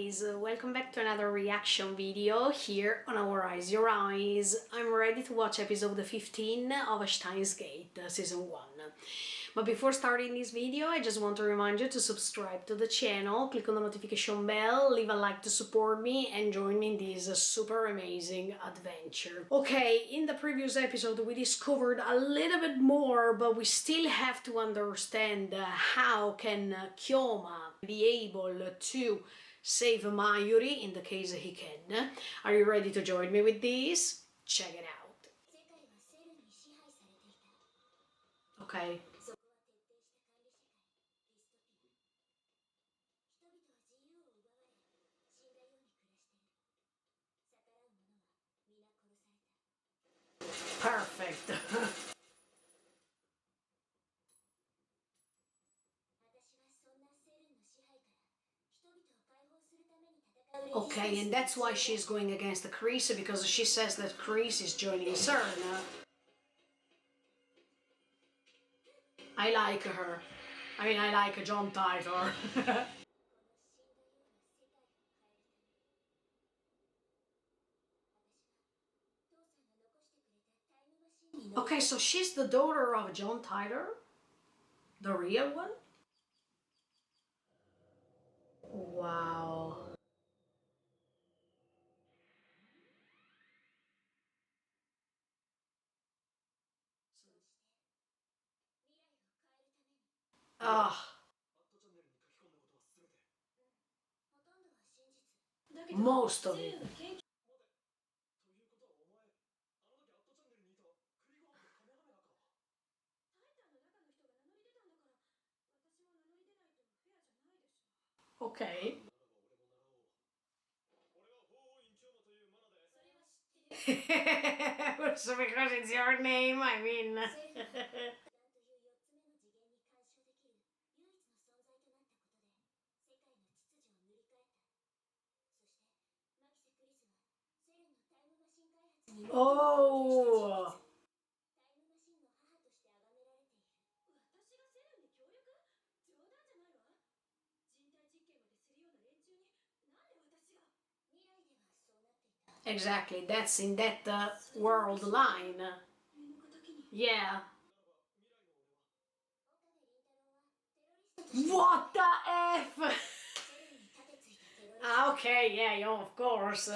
guys, welcome back to another reaction video here on Our Eyes Your Eyes. I'm ready to watch episode 15 of Steins season 1. But before starting this video, I just want to remind you to subscribe to the channel, click on the notification bell, leave a like to support me and join me in this super amazing adventure. Okay, in the previous episode we discovered a little bit more, but we still have to understand how can Kyoma be able to save Mayuri in the case he can. Are you ready to join me with this? Check it out. Okay. Perfect. Okay, and that's why she's going against the Kreese, because she says that Kreese is joining CERN. I like her. I mean, I like John Titor. Okay, so she's the daughter of John Titor? The real one? Wow. Ah, most of it. Okay. So because it's your name, I mean. Oh. Exactly, that's in that world line. Yeah. What the F? Okay, yeah, of course.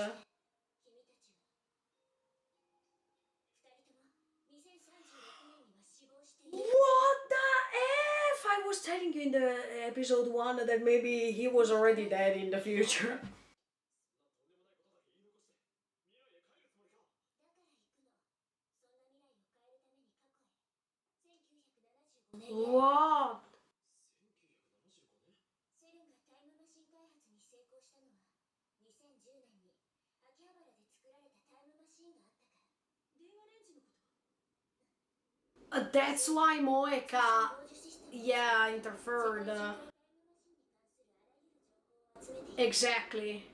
What the F? I was telling you in the episode 1 that maybe he was already dead in the future. What? That's why Moeka, yeah, interfered. Exactly.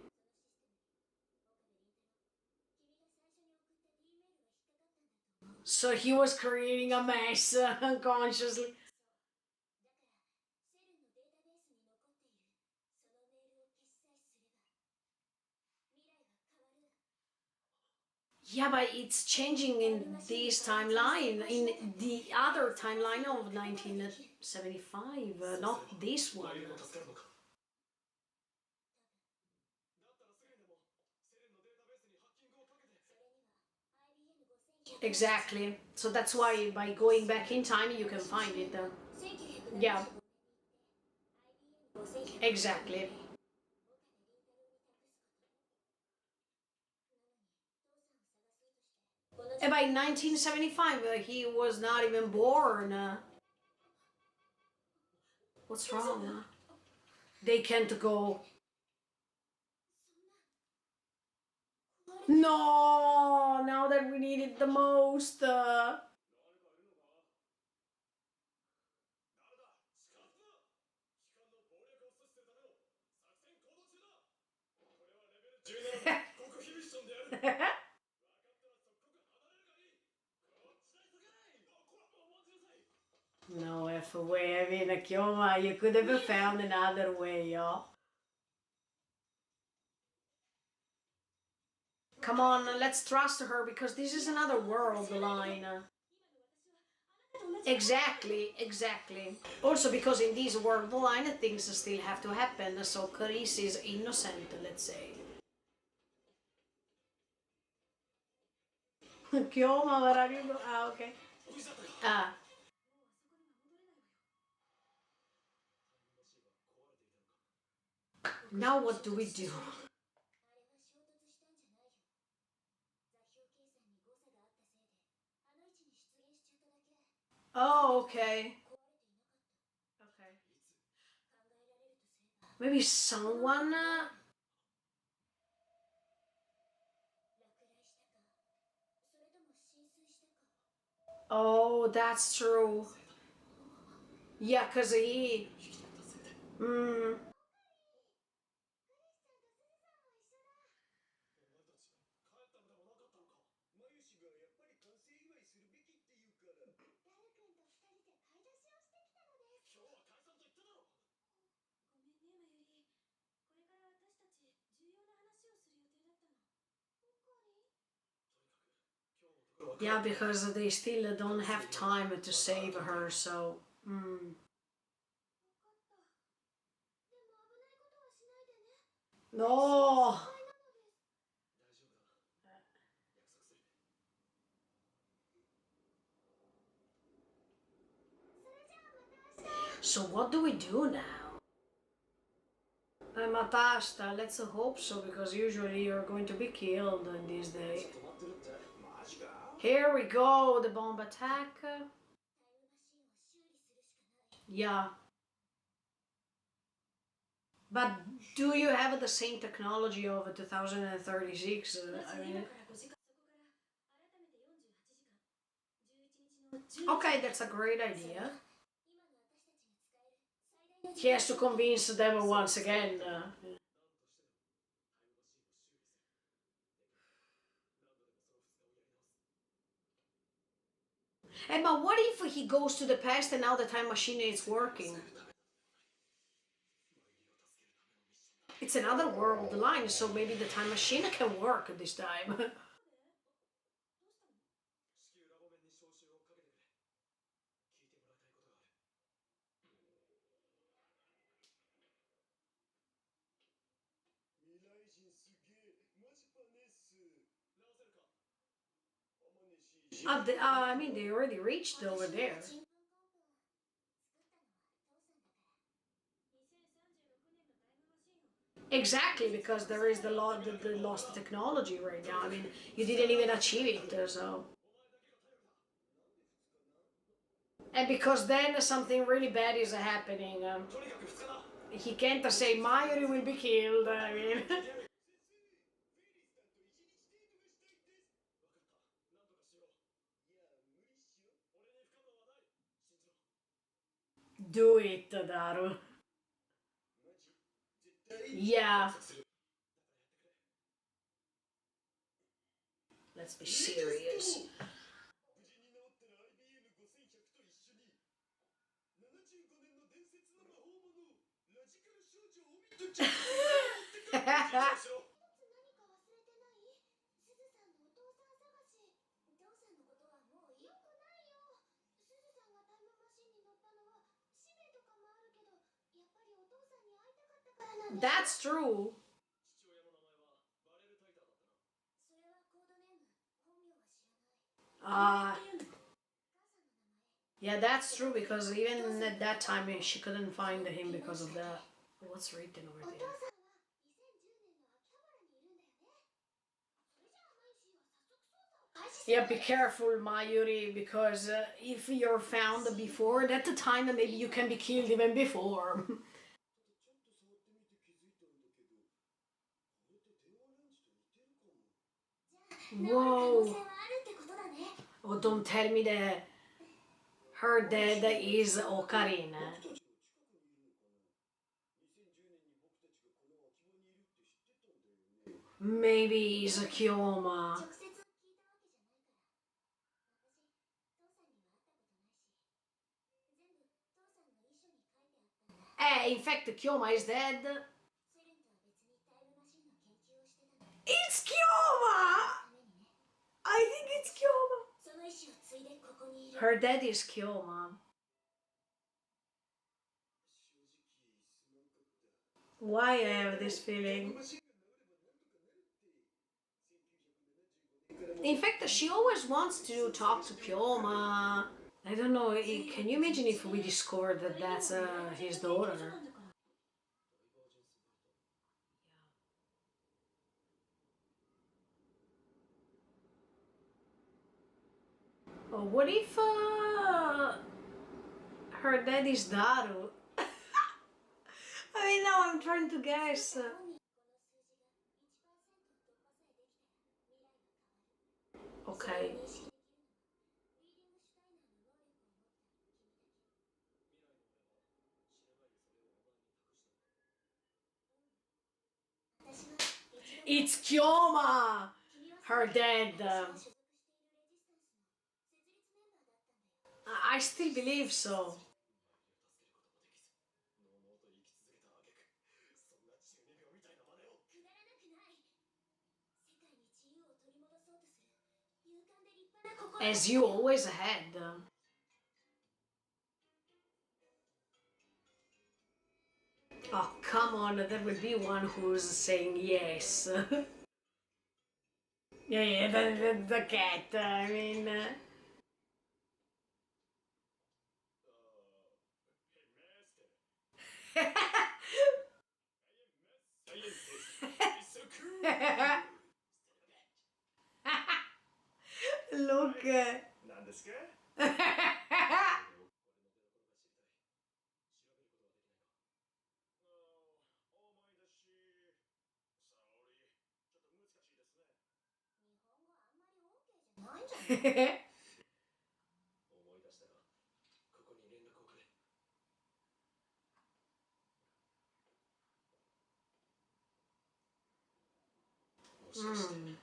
So he was creating a mess unconsciously. Yeah, but it's changing in this timeline, in the other timeline of 1975, not this one. Exactly. So that's why by going back in time you can find it. Yeah. Exactly. And by 1975 he was not even born. What's wrong? They can't go. No, now that we need it the most. No F way. I mean, Kyoma, you could have found another way, yo. come on, let's trust her because this is another world line. Exactly, exactly. Also because in this world line things still have to happen, so Carice is innocent, let's say. Kyoma, where are you going? Ah, okay. Ah. Now what do we do? Oh, okay. Okay. Maybe someone... Oh, that's true. Yeah, because he... Mm. Yeah, because they still don't have time to save her, so... Mm. No! So what do we do now? Matasta, let's hope so, because usually you're going to be killed in this day. Here we go, the bomb attack. Yeah. But do you have the same technology of 2036? I mean... Okay, that's a great idea. He has to convince them once again. But what if he goes to the past and now the time machine is working? It's another world line, so maybe the time machine can work this time. I mean, they already reached over there. Exactly, because there is the lost technology right now. I mean, you didn't even achieve it, so... And because then something really bad is happening. He can't say Mayuri will be killed, I mean... Do it, Daru. Yeah. Let's be serious. That's true. Uh, yeah, that's true because even at that time she couldn't find him because of that. What's written over there? Yeah, be careful, Mayuri, because if you're found before that time, maybe you can be killed even before. Whoa. Oh, don't tell me that her dad is Ocarina. Maybe he's a Kyoma. In fact, Kyoma is dead. It's Kyoma! Her dad is Kyoma. Why I have this feeling? In fact, she always wants to talk to Kyoma. I don't know, can you imagine if we discover that that's his daughter? Oh, what if her dad is Daru? I mean, now I'm trying to guess. Okay. It's Kyoma! Her dad. I still believe so. As you always had. Oh, come on, there will be one who's saying yes. Yeah, the cat, I mean... Look. Mm.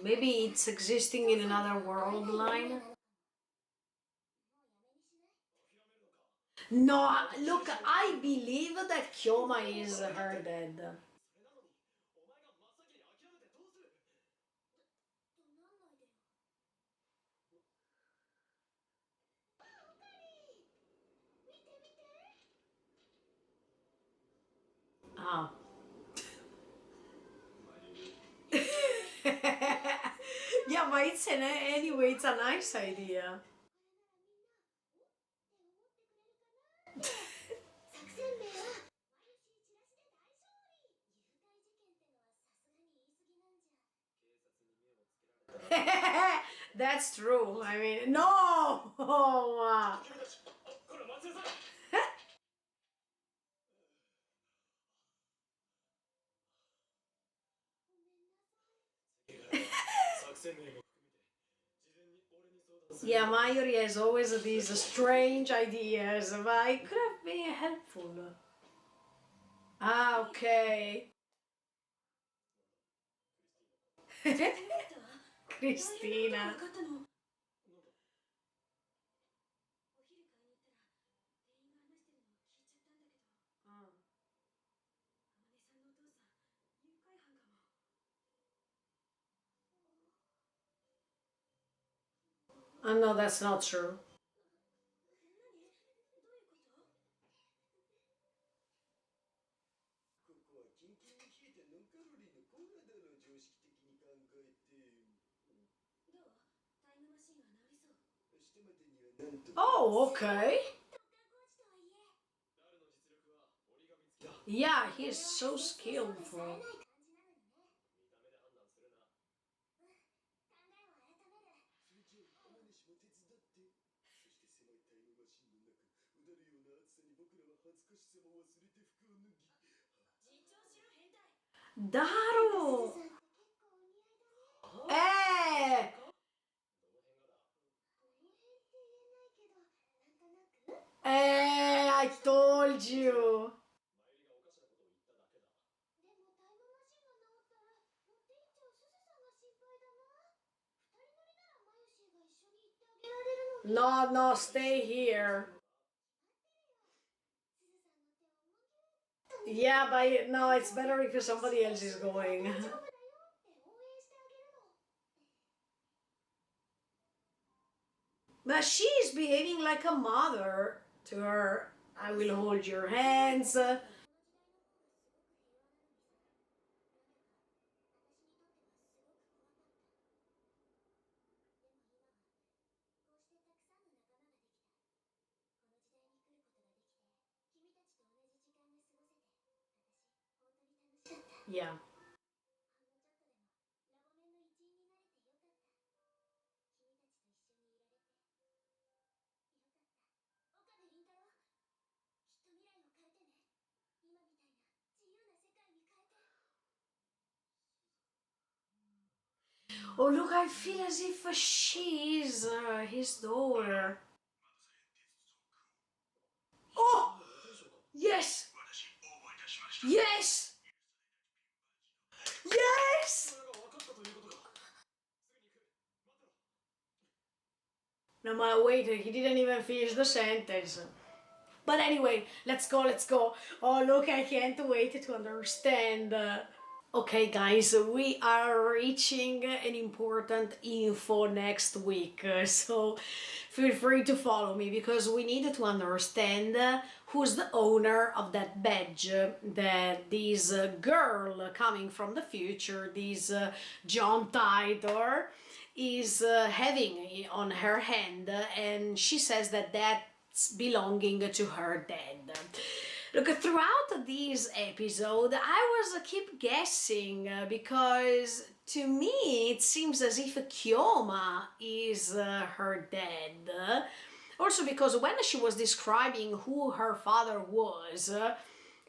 Maybe it's existing in another world line. No, look, I believe that Kyoma is her dad. Ah. Yeah, but anyway, it's a nice idea. That's true. I mean, no! Yeah, Mayuri has always these strange ideas, but it could have been helpful. Ah, okay. Christina. Oh, no, that's not true. Oh, okay. Yeah, he is so skillful. Daru! Eh! I told you. No, no, stay here. Yeah, but no, it's better if somebody else is going. But she's behaving like a mother to her. I will hold your hands. Yeah. Oh, look, I feel as if she is his daughter. Oh! Yes! Yes! Yes! No, but wait, he didn't even finish the sentence. But anyway, let's go, let's go. Oh, look, I can't wait to understand. Okay, guys, we are reaching an important info next week, so feel free to follow me because we need to understand who's the owner of that badge that this girl coming from the future, this John Titor, is having on her hand, and she says that that's belonging to her dad. Look, throughout this episode, I was keep guessing because to me it seems as if Kioma is her dad. Also, because when she was describing who her father was,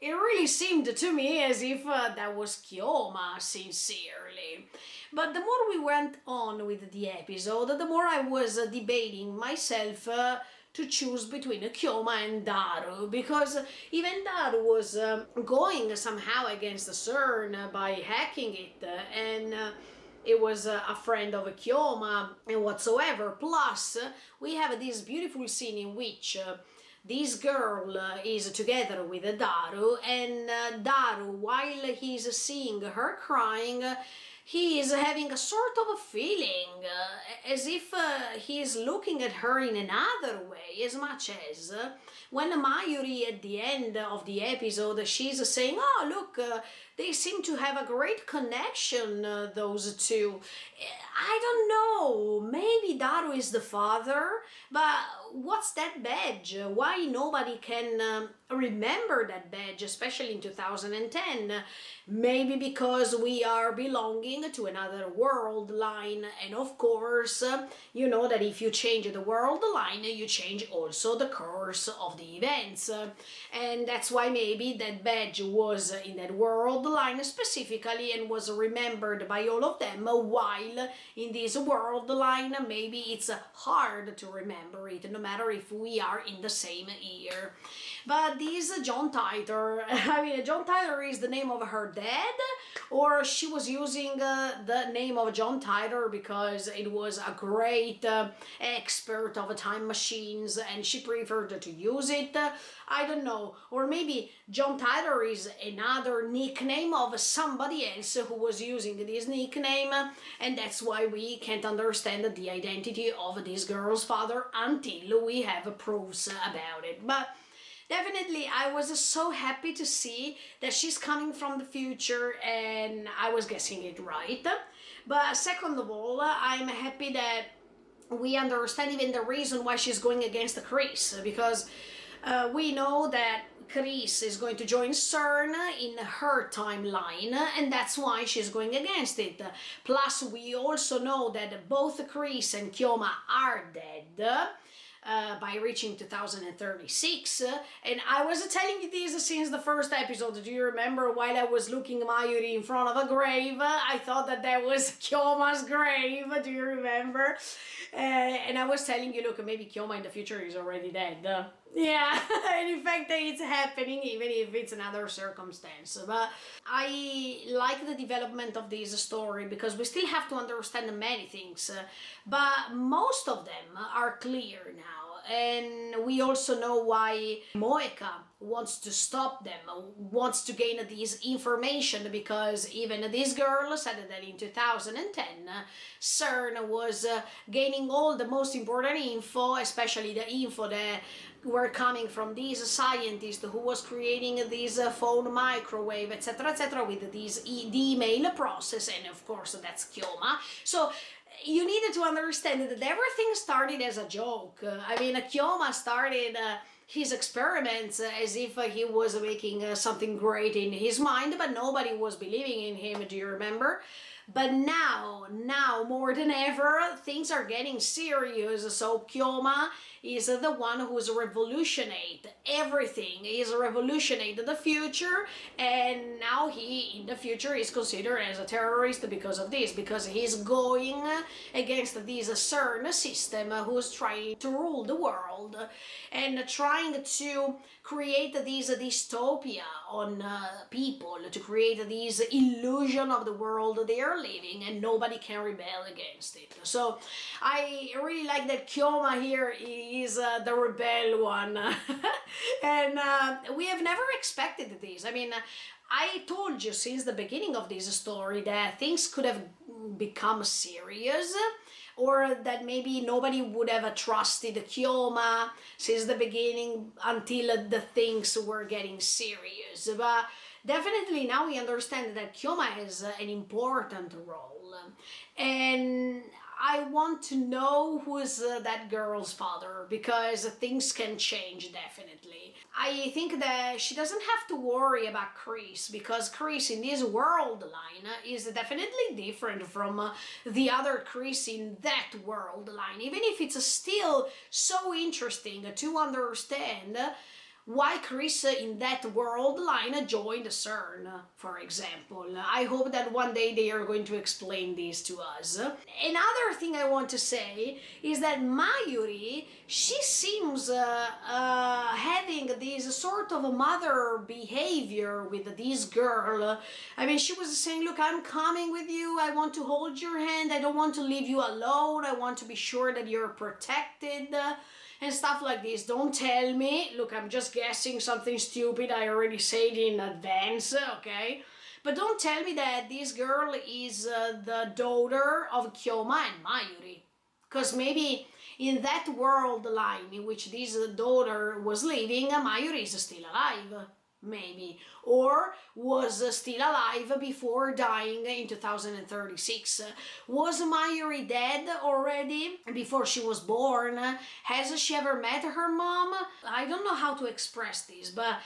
it really seemed to me as if that was Kioma, sincerely. But the more we went on with the episode, the more I was debating myself to choose between Kyoma and Daru, because even Daru was going somehow against the CERN by hacking it, and it was a friend of Kyoma and whatsoever. Plus, we have this beautiful scene in which this girl is together with Daru, and Daru, while he's seeing her crying, he is having a sort of a feeling as if he is looking at her in another way, as much as when Mayuri at the end of the episode she's saying, oh look, they seem to have a great connection, those two. I don't know, maybe Daru is the father, but what's that badge? Why nobody can remember that badge, especially in 2010? Maybe because we are belonging to another world line, and of course, you know that if you change the world line, you change also the course of the events. And that's why maybe that badge was in that world line specifically and was remembered by all of them, while in this world line maybe it's hard to remember it, no matter if we are in the same year. But this John Titor, I mean, John Titor is the name of her dad, or she was using the name of John Titor because it was a great expert of time machines and she preferred to use it. I don't know. Or maybe John Titor is another nickname of somebody else who was using this nickname, and that's why we can't understand the identity of this girl's father until we have proofs about it. But definitely, I was so happy to see that she's coming from the future and I was guessing it right. But second of all, I'm happy that we understand even the reason why she's going against Chris, because we know that Chris is going to join CERN in her timeline, and that's why she's going against it. Plus, we also know that both Chris and Kyoma are dead. By reaching 2036, and I was telling you this since the first episode. Do you remember, while I was looking Mayuri in front of a grave, I thought that that was Kyoma's grave? Do you remember? And I was telling you, look, maybe Kyoma in the future is already dead. Yeah, and in fact it's happening, even if it's another circumstance. But I like the development of this story because we still have to understand many things, but most of them are clear now. and we also know why Moeka wants to stop them, wants to gain this information, because even this girl said that in 2010 CERN was gaining all the most important info, especially the info that were coming from these scientists who was creating this phone microwave, etc., with this the email process, and of course that's Kyoma. So you needed to understand that everything started as a joke. I mean, Kyoma started his experiments as if he was making something great in his mind, but nobody was believing in him. Do you remember? But now more than ever, things are getting serious. So Kyoma is the one who's revolutionated everything. He's revolutionated the future, and now he in the future is considered as a terrorist because of this, because he's going against this CERN system who's trying to rule the world and trying to create this dystopia on people, to create this illusion of the world they are living, and nobody can rebel against it. So I really like that Kyoma here is the rebel one. And we have never expected this. I mean, I told you since the beginning of this story that things could have become serious, or that maybe nobody would have trusted Kyoma since the beginning until the things were getting serious. But definitely now we understand that Kyoma has an important role. And I want to know who's that girl's father, because things can change definitely. I think that she doesn't have to worry about Chris, because Chris in this world line is definitely different from the other Chris in that world line, even if it's still so interesting to understand why Chris in that world line joined CERN, for example. I hope that one day they are going to explain this to us. Another thing I want to say is that Mayuri, she seems having this sort of mother behavior with this girl. I mean, she was saying, look, I'm coming with you, I want to hold your hand, I don't want to leave you alone, I want to be sure that you're protected, and stuff like this. Don't tell me, look, I'm just guessing something stupid, I already said in advance, okay? But don't tell me that this girl is the daughter of Kyoma and Mayuri. Because maybe in that world line in which this daughter was living, Mayuri is still alive. Maybe, or was still alive before dying in 2036. Was Mayuri dead already before she was born? Has she ever met her mom? I don't know how to express this, but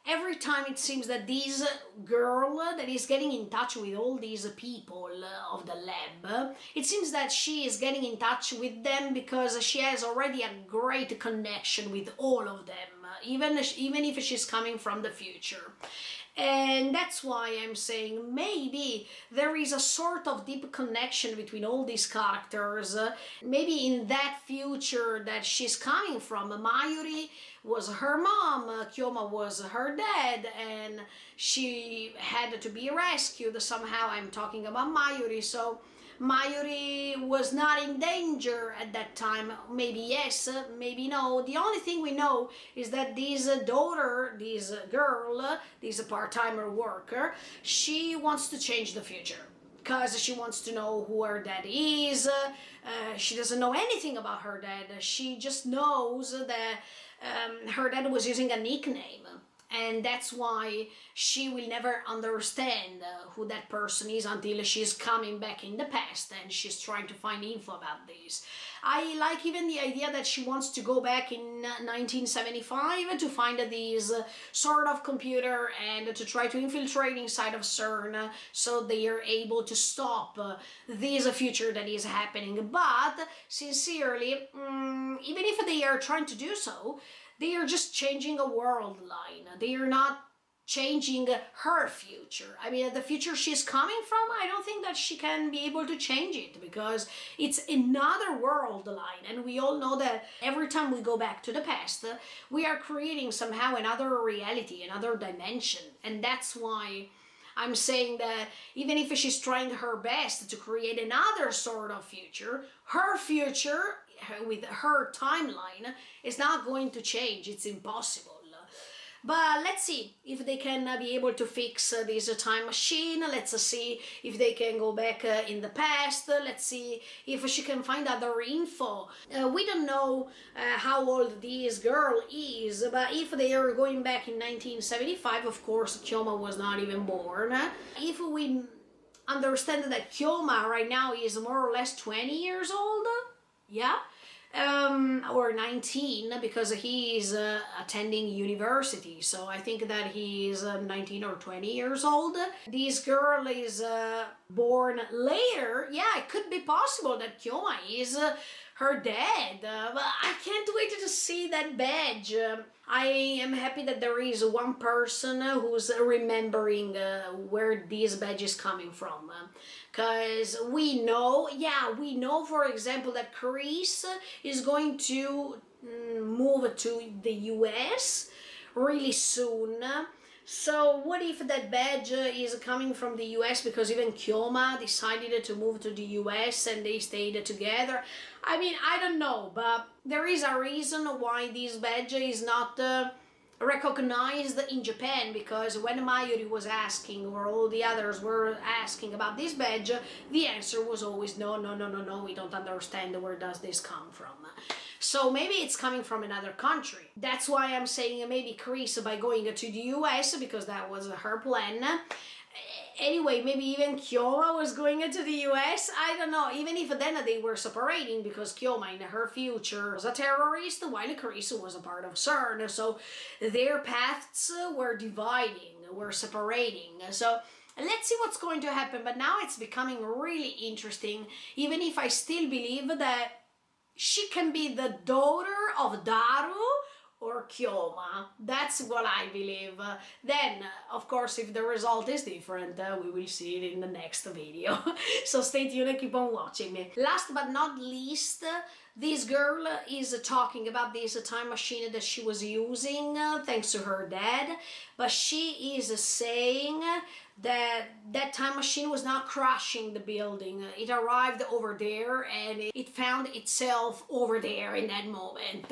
every time it seems that this girl that is getting in touch with all these people of the lab, it seems that she is getting in touch with them because she has already a great connection with all of them, even if she's coming from the future. And that's why I'm saying maybe there is a sort of deep connection between all these characters. Maybe in that future that she's coming from, Mayuri was her mom, Kyoma was her dad, and she had to be rescued somehow. I'm talking about Mayuri, so Mayuri was not in danger at that time. Maybe yes, maybe no. The only thing we know is that this daughter, this girl, this part-timer worker, she wants to change the future because she wants to know who her dad is. She doesn't know anything about her dad. She just knows that her dad was using a nickname. And that's why she will never understand who that person is until she's coming back in the past and she's trying to find info about this. I like even the idea that she wants to go back in 1975 to find this sort of computer and to try to infiltrate inside of CERN so they are able to stop this future that is happening. But sincerely, even if they are trying to do so, they are just changing a world line. They are not changing her future. I mean, the future she's coming from, I don't think that she can be able to change it because it's another world line. And we all know that every time we go back to the past, we are creating somehow another reality, another dimension. And that's why I'm saying that even if she's trying her best to create another sort of future, her future with her timeline, is not going to change. It's impossible. But let's see if they can be able to fix this time machine. Let's see if they can go back in the past. Let's see if she can find other info. We don't know how old this girl is, but if they are going back in 1975, of course, Kyoma was not even born. If we understand that Kyoma right now is more or less 20 years old, yeah, or 19, because he is attending university, so I think that he is 19 or 20 years old. This girl is born later. Yeah, it could be possible that Kyoma is her dad, but I can't wait to see that badge. I am happy that there is one person who's remembering where this badge is coming from. Because we know, for example, that Chris is going to move to the US really soon. So what if that badge is coming from the US because even Kyoma decided to move to the US and they stayed together? I mean, I don't know, but there is a reason why this badge is not recognized in Japan, because when Mayuri was asking, or all the others were asking about this badge, the answer was always no, we don't understand where does this come from. So maybe it's coming from another country. That's why I'm saying maybe Chris by going to the US, because that was her plan. Anyway, maybe even Kyoma was going to the US. I don't know, even if then they were separating, because Kyoma in her future was a terrorist while Chris was a part of CERN. So their paths were dividing, were separating. So let's see what's going to happen. But now it's becoming really interesting, even if I still believe that she can be the daughter of Daru or Kyoma. That's what I believe. Then, of course, if the result is different, we will see it in the next video. So stay tuned and keep on watching me. Last but not least, this girl is talking about this time machine that she was using thanks to her dad, but she is saying that that time machine was not crashing the building. It arrived over there and it found itself over there in that moment.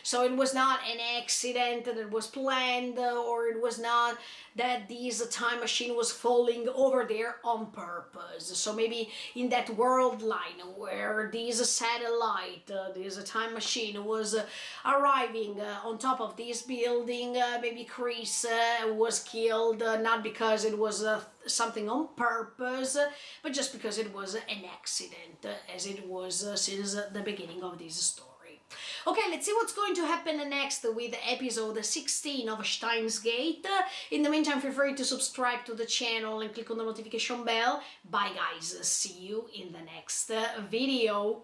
So it was not an accident that was planned, or it was not that this time machine was falling over there on purpose. So maybe in that world line where this satellite, this time machine was arriving on top of this building, maybe Chris was killed not because it was something on purpose, but just because it was an accident, as it was since the beginning of this story. Okay, let's see what's going to happen next with episode 16 of Steins Gate. In the meantime, feel free to subscribe to the channel and click on the notification bell. Bye guys, see you in the next video.